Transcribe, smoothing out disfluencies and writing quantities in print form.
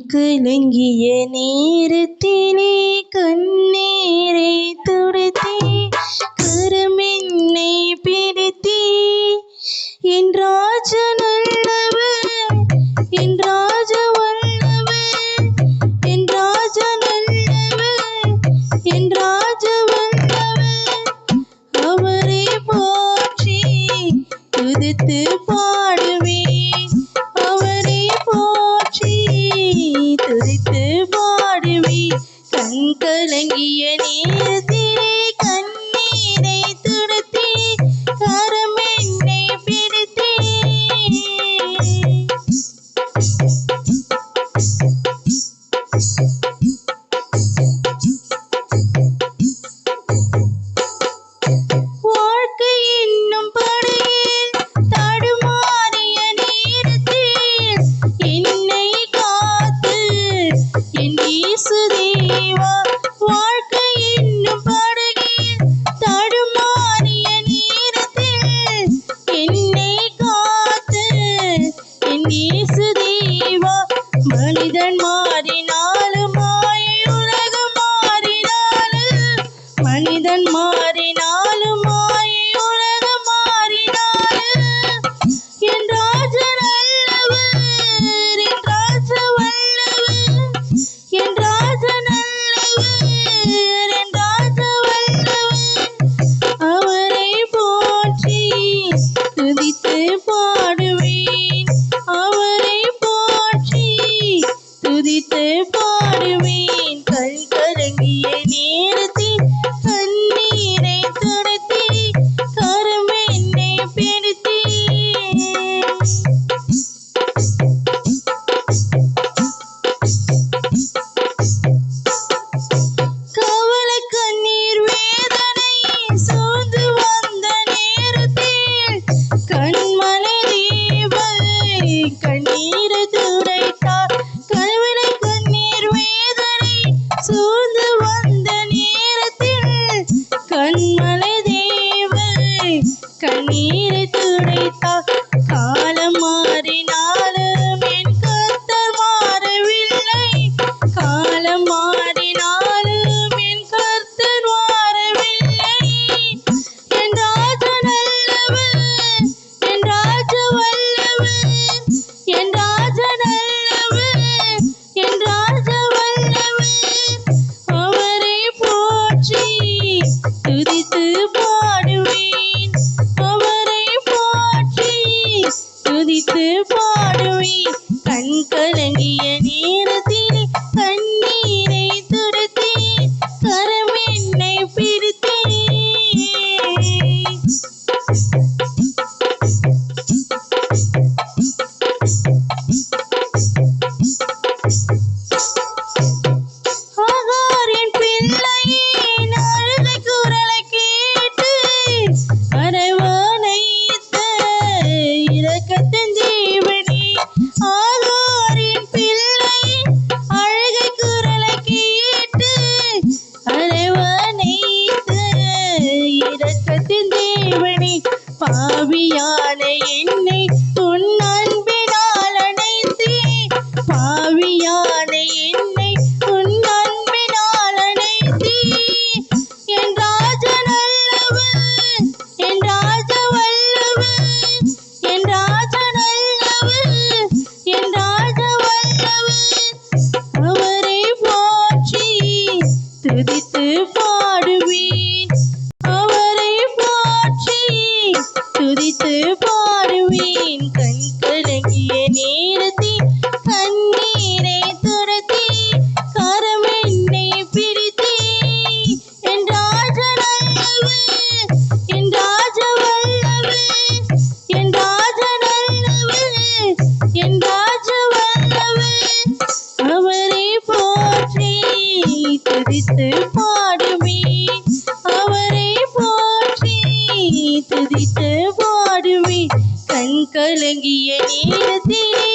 கலங்கிய நேரத்திலே கண்ணீரை துடைத்தே கரமென்னை பிடித்தே என் ராஜா நல்லவர் என் ராஜா வல்லவர் என் ராஜா நல்லவர் என் ராஜா வல்லவர் அவரை போற்றி துதித்து பாடுவேன் அவரை போற்றி துதித்து பாடுவேன் கண் கலங்கிய நேரத்திலே கண்ணீரை துடைத்தே கரமென்னை பிடித்தே வாழ்க்கை என்னும் படகில் தடுமாறிய நேரத்தில் என்னை காத்து என் இயேசு தேவா வாழ்க்கை என்னும் படகில் தடுமாறிய நேரத்தில் என்னை காத்து என் இயேசு தேவா மனிதன் மாறினாலும் மாயை உலகம் மாறினாலும் மனிதன் மாறினாலும் மாயை உலகம் மாறினாலும் என் ராஜா நல்லவர் என் ராஜா வல்லவர் என் ராஜா நல்லவர் என் ராஜா வல்லவர் அவரை போற்றி துதித்து பாடுவேன் அவரை போற்றி துதித்து பாடுவேன் கண் கலங்கிய நேரத்தில் கண்ணீரை துடைத்தே கரமென்னை பிடித்தே கவலை கண்ணீர் வேதனை சூழ்ந்து வந்த நேரத்தில் கண்மலை தேவன் கண்ணீரை துடைத்தார் கவலை கண்ணீர் வேதனை சூழ்ந்து வந்த நேரத்தில் கண்மலை தேவன் கண்ணீரை துடைத்தார் காலம் மாறினாலும் என் கர்த்தர் மாறவில்லை காலம் மாறினாலும் என் கர்த்தர் மாறவில்லை என் ராஜா நல்லவர் என் ராஜா வல்லவர் என் ராஜா நல்லவர் என் ராஜா வல்லவர் அவரை போற்றி துதித்து பாடுவேன் அவரை போற்றி துதித்து பாடுவேன் கண் கலங்கிய நேரத்திலே கண்ணீரை துடைத்தே கரமென்னை பிடித்தே ஆகாரின் பிள்ளையின் அழுகை குரலை கேட்டு அரவணைத்த இரக்கத்தின் தேவனே ஆகாரின் பிள்ளையின் அழுகை குரலை கேட்டு அரவணைத்த இரக்கத்தின் தேவனே பாவியான என்னை உன் அன்பினால் அணைத்தே பாவியான என்னை உன் அன்பினால் அணைத்தே என் ராஜா நல்லவர் என் ராஜா வல்லவர் என் ராஜா நல்லவர் என் ராஜா வல்லவர் அவரை போற்றி துதித்து பாடுவேன் அவரை போற்றி துதித்து பாடுவேன் கண் கலங்கிய நேரத்தில் கண்ணீரை துடைத்தே கரமென்னை பிடித்தே என் ராஜா நல்லவர் என் ராஜா வல்லவர் என் ராஜா நல்லவர் என் ராஜா வல்லவர் அவரை போற்றி துதித்து பாடுவேன் அவரை போற்றி துதித்து பாடுவேன் கண் கலங்கிய நேரத்திலே